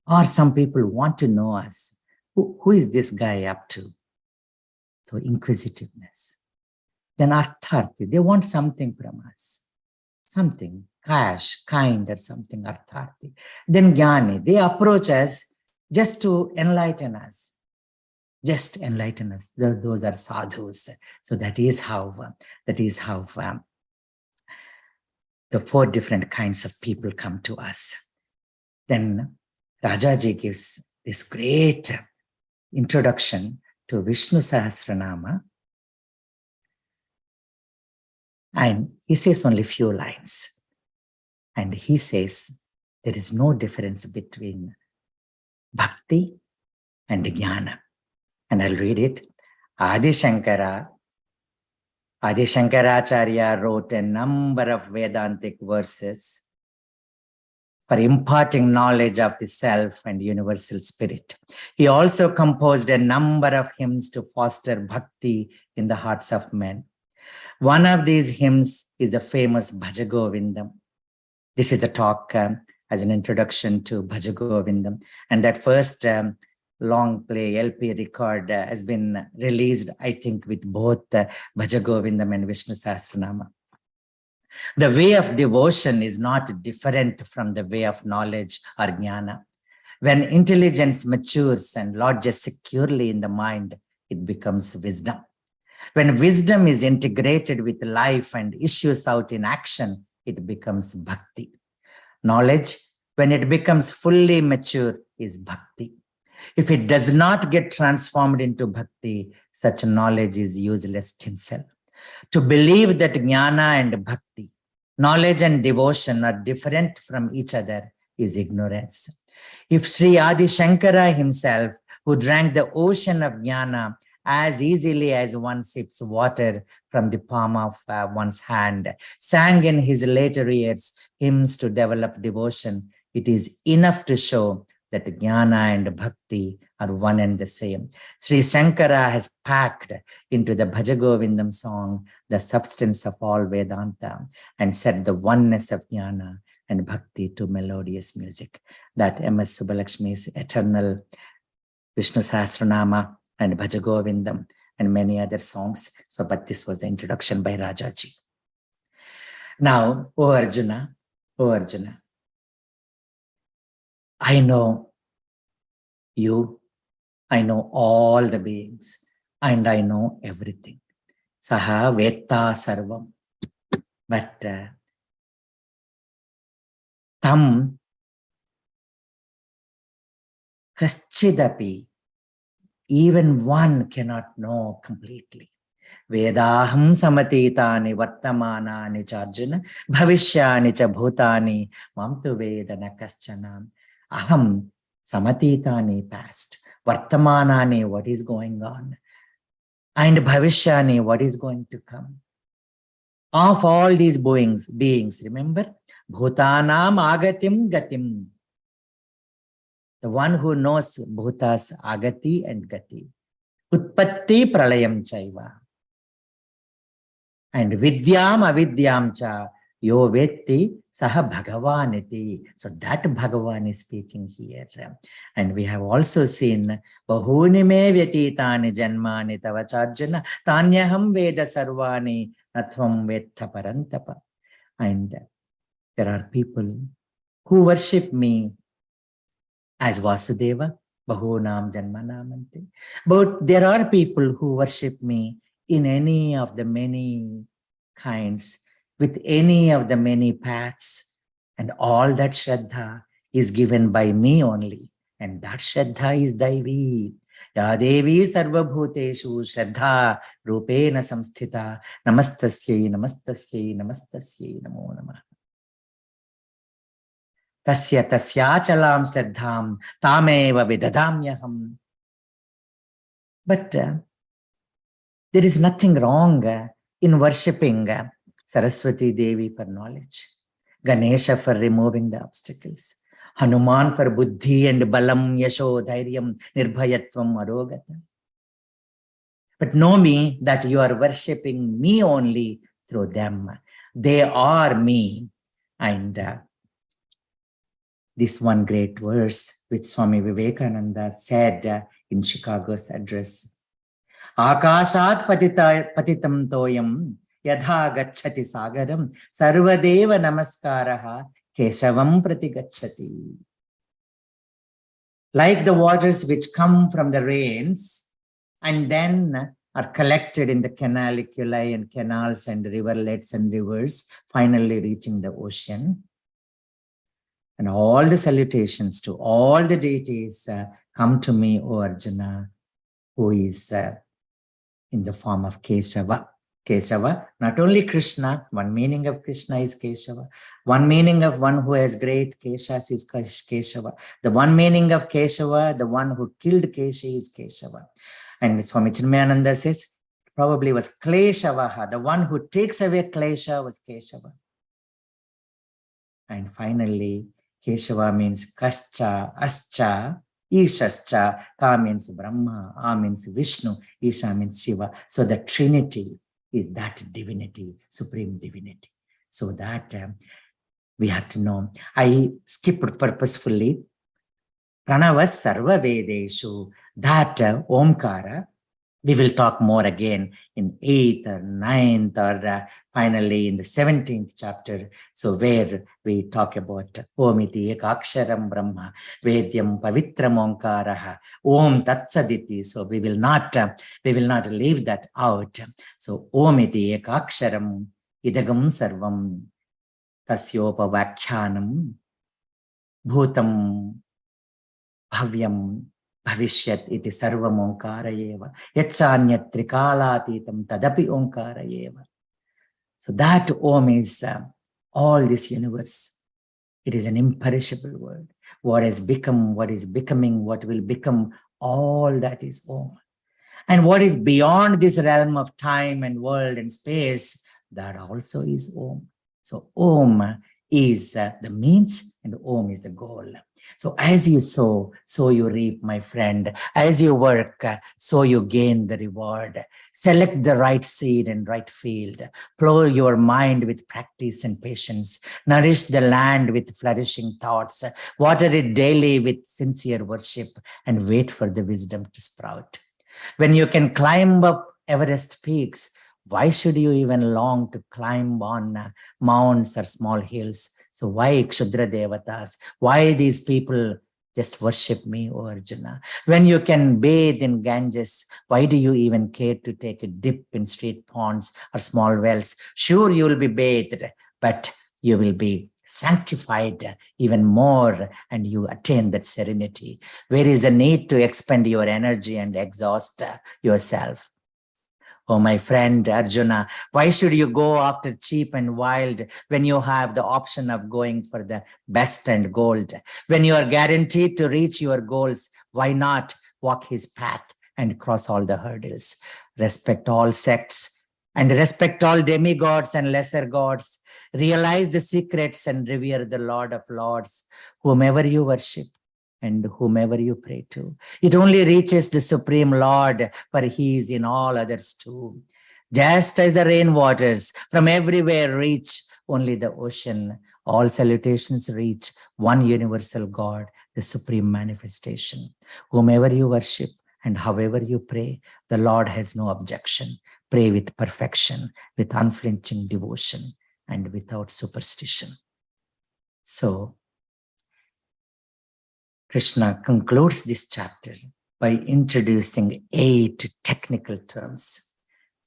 Or some people want to know us. Who is this guy up to? So inquisitiveness. Then Artharthi, they want something from us. Something. cash, kind or something, artharthi. Then jnani, they approach us just to enlighten us. Just enlighten us. Those are sadhus. So that is how the 4 different kinds of people come to us. Then Rajaji gives this great introduction to Vishnu Sahasranama. And he says only few lines. And he says there is no difference between bhakti and jnana. And I'll read it. Adi Shankaracharya wrote a number of Vedantic verses for imparting knowledge of the self and universal spirit. He also composed a number of hymns to foster bhakti in the hearts of men. One of these hymns is the famous Bhaja Govindam. This is a talk as an introduction to Bhaja Govindam. And that first long play LP record has been released, I think, with both Bhaja Govindam and Vishnu Sahasranama. The way of devotion is not different from the way of knowledge or jnana. When intelligence matures and lodges securely in the mind, it becomes wisdom. When wisdom is integrated with life and issues out in action, it becomes bhakti. Knowledge, when it becomes fully mature, is bhakti. If it does not get transformed into bhakti, such knowledge is useless in itself. To believe that jnana and bhakti, knowledge and devotion are different from each other is ignorance. If Sri Adi Shankara himself, who drank the ocean of jnana as easily as one sips water from the palm of one's hand, sang in his later years hymns to develop devotion, it is enough to show that jnana and bhakti are one and the same. Sri Shankara has packed into the Bhaja Govindam song the substance of all Vedanta and set the oneness of jnana and bhakti to melodious music. That M.S. Subbalakshmi's eternal Vishnu Sahasranama and Bhaja Govindam and many other songs. So, but this was the introduction by Rajaji. Now, O Arjuna, I know you, I know all the beings, and I know everything. Saha Vetta Sarvam. But Tam Kaschidapi, even one cannot know completely. Vedaham samatitani vartamanani charjuna bhavishyani cha bhutani mamtu vedana kaschanam. Aham samatitani past, vartamanani what is going on, and bhavishyani what is going to come. Of all these beings, remember, bhutanam agatim gatim. The one who knows bhutas agati and gati. Utpatti pralayam chaiva. And vidyam avidyam cha yo vetti saha bhagavaniti. So that Bhagavan is speaking here. And we have also seen bahuni me vyatitani janmani tavacharjana tanyaham veda sarvani natvam vetta parantapa. And there are people who worship me as Vasudeva, Bahunam Janmanamante. But there are people who worship me in any of the many kinds, with any of the many paths, and all that Shraddha is given by me only. And that Shraddha is Daivi. Ya Devi Sarvabhuteshu Shraddha Rupena Samsthita Namastasyai Namastasyai Namastasyai Namo Namah. Tasya tasyachalam shraddham tameva vidadamyaham. But there is nothing wrong in worshipping Saraswati Devi for knowledge, Ganesha for removing the obstacles, Hanuman for buddhi and balam, yasho, dhairyam, nirbhayatvam, arogata. But know me that you are worshipping me only through them. They are me. And this one great verse which Swami Vivekananda said in Chicago's address. Akashat patitam toyam Yadha gacchati sagaram sarvadeva namaskaraha Kesavam prati gacchati. Like the waters which come from the rains and then are collected in the canaliculi and canals and riverlets and rivers, finally reaching the ocean. And all the salutations to all the deities come to me, O Arjuna, who is in the form of Kesava. Kesava, not only Krishna, one meaning of Krishna is Kesava. One meaning of one who has great Keshas is Kesava. The one meaning of Kesava, the one who killed Keshi is Kesava. And Swami Chinmayananda says, probably was Kleshavaha, the one who takes away Klesha was Kesava. And finally, Kesava means Kascha, Ascha, Ishascha, Ka means Brahma, A means Vishnu, Isha means Shiva. So the Trinity is that divinity, supreme divinity. So that we have to know. I skipped purposefully. Pranavas Sarva Vedeshu, that Omkara. We will talk more again in 8th or 9th or finally in the 17th chapter. So where we talk about Omiti Ekaksharam Brahma, Vedyam Pavitram Omkaraha, Om Tatsaditi. So we will not leave that out. So Omiti Ekaksharam Idagam Sarvam Tasyopa Vakyanam Bhutam Bhavyam Bhavishyat iti sarvam onkara eva. Yachanyat trikalatitam tadapi onkara eva. So that Om is all this universe. It is an imperishable word. What has become, what is becoming, what will become, all that is Om. And what is beyond this realm of time and world and space, that also is Om. So Om is the means and Om is the goal. So as you sow, so you reap, my friend. As you work, so you gain the reward. Select the right seed and right field. Plow your mind with practice and patience. Nourish the land with flourishing thoughts. Water it daily with sincere worship and wait for the wisdom to sprout. When you can climb up Everest peaks, why should you even long to climb on mounts or small hills? So why Kshudra Devatas? Why these people just worship me, O Arjuna? When you can bathe in Ganges, why do you even care to take a dip in street ponds or small wells? Sure, you will be bathed, but you will be sanctified even more and you attain that serenity. Where is the need to expend your energy and exhaust yourself? Oh, my friend Arjuna, why should you go after cheap and wild when you have the option of going for the best and gold? When you are guaranteed to reach your goals, why not walk his path and cross all the hurdles? Respect all sects and respect all demigods and lesser gods. Realize the secrets and revere the Lord of Lords, whomever you worship and whomever you pray to. It only reaches the Supreme Lord, for he is in all others too. Just as the rainwaters from everywhere reach only the ocean, all salutations reach one universal God, the Supreme Manifestation. Whomever you worship and however you pray, the Lord has no objection. Pray with perfection, with unflinching devotion, and without superstition. So, Krishna concludes this chapter by introducing 8 technical terms.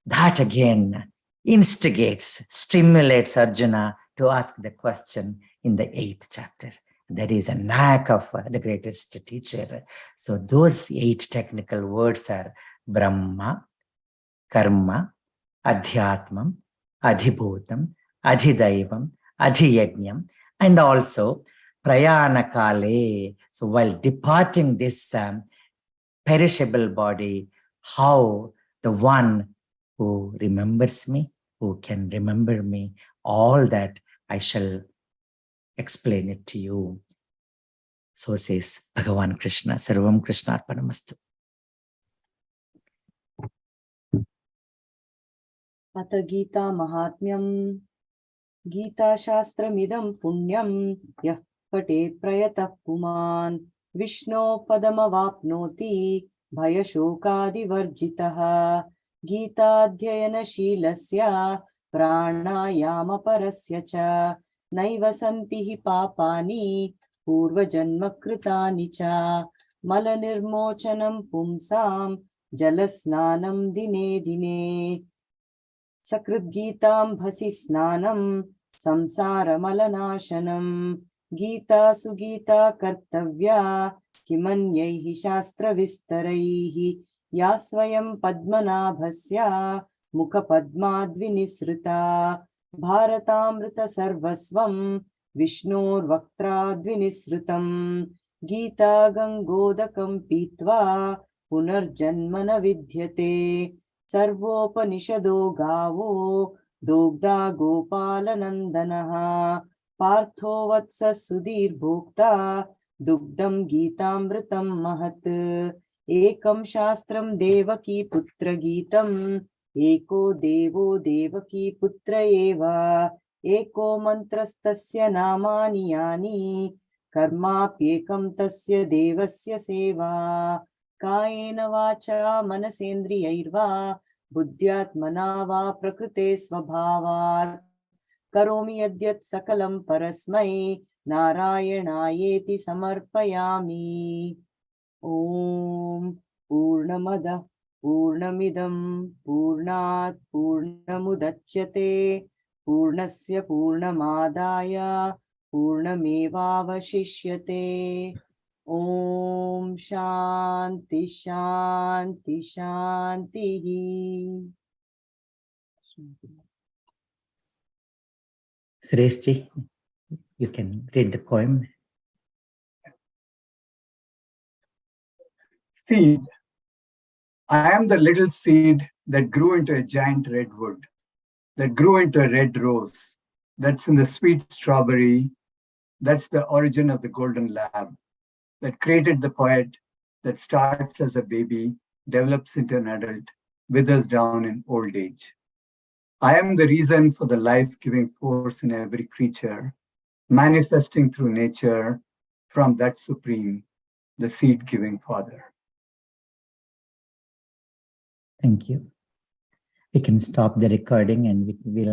That again instigates, stimulates Arjuna to ask the question in the 8th chapter. That is a knack of the greatest teacher. So those 8 technical words are Brahma, Karma, Adhyatmam, Adhibhutam, Adhidaivam, Adhiyajnam, and also Prayana Kale. So while departing this perishable body, how the one who remembers me, who can remember me, all that I shall explain it to you. So says Bhagavan Krishna. Sarvam Krishna Arpanamastu. Atha Gita Mahatmyam Gita Shastramidam Punyam Yah Patet Prayatah Puman Vishno Padamavapnoti Bhayashokadi Varjitaha Gita Dhyayana Shilasya प्राणायामपरस्य च नैव सन्ति हि पापानि पूर्वजन्मकृतानि च मलनिर्मोचनं पुंसां जलस्नानं दिने दिने सकृद्गीताम्भसि स्नानं संसारमलनाशनं गीता सुगीता कर्तव्या किमन्यैः शास्त्रविस्तरैः या स्वयं पद्मनाभस्य मुखपद्माद्विनिसृता भारतामृतसर्वस्वं विष्णोर्वक्त्राद्विनिसृतं गीता गङ्गोदकं पीत्वा पुनर्जन्म न विद्यते सर्वोपनिषदो गावो दोग्धा गोपालनन्दनः पार्थो वत्स सुधीर्भोक्ता दुग्धं गीतामृतं महत् एकं शास्त्रं देवकी पुत्रगीतम् एको देवो देवकी पुत्र एव एको मन्त्रस्तस्य नामानि यानि कर्माप्येकं तस्य देवस्य सेवा कायेन वाचा मनसेन्द्रियैर्वा बुद्ध्यात्मना वा प्रकृते स्वभावात् करोमि यद्यत् सकलं परस्मै नारायणायेति समर्पयामि। ॐ पूर्णमदः पूर्णमिदं पूर्णात् पूर्णमुदच्यते पूर्णस्य पूर्णमादाय पूर्णमेवावशिष्यते। ॐ शान्ति शान्ति शान्तिः। Sureshji, you can read the poem. Seed. I am the little seed that grew into a giant redwood, that grew into a red rose, that's in the sweet strawberry, that's the origin of the golden lab, that created the poet, that starts as a baby, develops into an adult, withers down in old age. I am the reason for the life-giving force in every creature, manifesting through nature from that supreme, the seed-giving Father. Thank you. We can stop the recording and we will